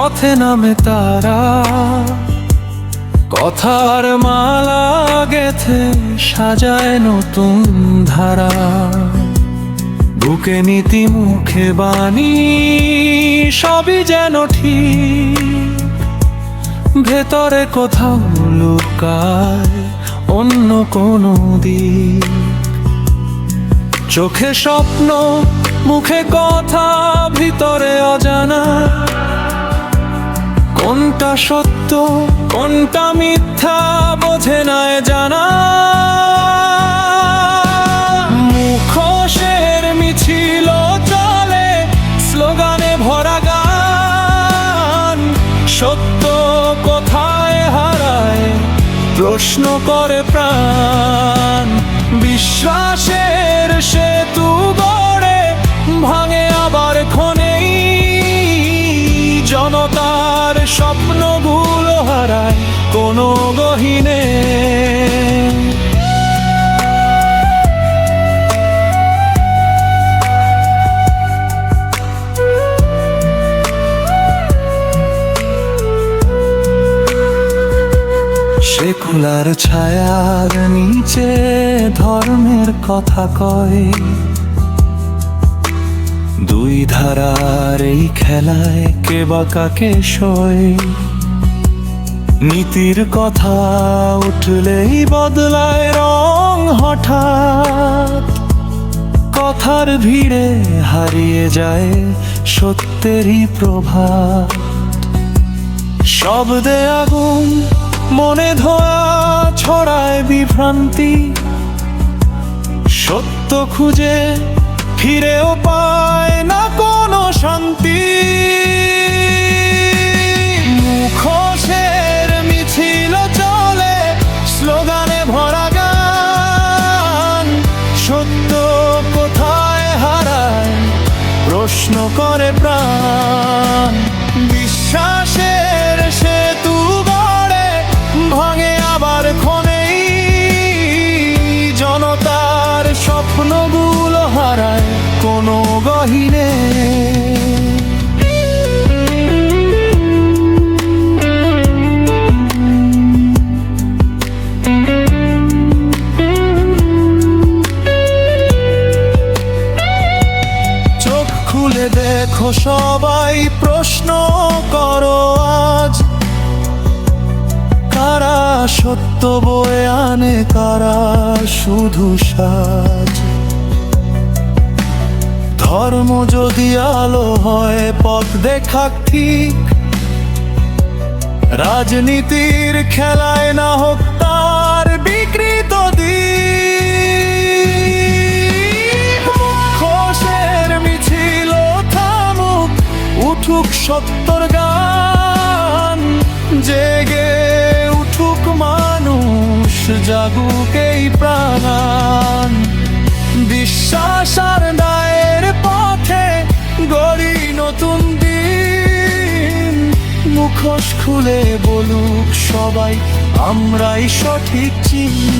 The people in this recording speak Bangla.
পথে নামে তারা, কথার মালা গেথে সাজায় নতুন ধারা। বুকে নীতি মুখে বাণী সবই যেন ঠিক, ভেতরে কোথাও লুকায় অন্য কোনো দিক। চোখে স্বপ্ন মুখে কথা ভিতরে অজানা, কোনটা সত্য কোনটা মিথ্যা বোঝে না জানা। মুখোশের মিছিল চলে স্লোগানে ভরা গান, সত্য কোথায় হারায় প্রশ্ন করে প্রাণ। বিশ্বাসের সেতু গড়ে ভাঙে আবার ক্ষণেই, জনতার স্বপ্নগুলো হারায় কোনো গহীনে। সেকুলার ছায়ার নিচে ধর্মের কথা কয়, দুই ধারার এই খেলায় কে বা কাকে সয়। নীতির কথা উঠলেই বদলায় রং হঠাৎ, কথার ভিড়ে হারিয়ে যায় সত্যেরই প্রভাত। শব্দে আগুন মনে ধোয়া ছড়ায় বিভ্রান্তি, সত্য খুঁজে ফিরেও পায় না কোনো শান্তি। মুখোশের মিছিল চলে স্লোগানে ভরা গান, সত্য কোথায় হারায় প্রশ্ন করে প্রাণ। বিশ্বাসের সেতু গড়ে ভাঙে আবার ক্ষণেই, জনতার স্বপ্নগুলো হারায় কোনো গহীনে। চোখ খুলে দেখো সবাই, প্রশ্ন করো আজ, কারা সত্য বয়ে আনে কারা শুধু সাজ। ধর্ম যদি আলো হয় পথ দেখা ঠিক, রাজনীতির খেলায় না হোক তার বিকৃত দিক। মুখোশের মিছিল থামুক, উঠুক সত্যর গান, জেগে উঠুক মানুষ, জাগুক এই প্রাণ। বিশ্বাস আর দায়ের পথে গড়ি নতুন দিন, মুখোশ খুলে বলুক সবাই আমরাই সঠিক চিনি।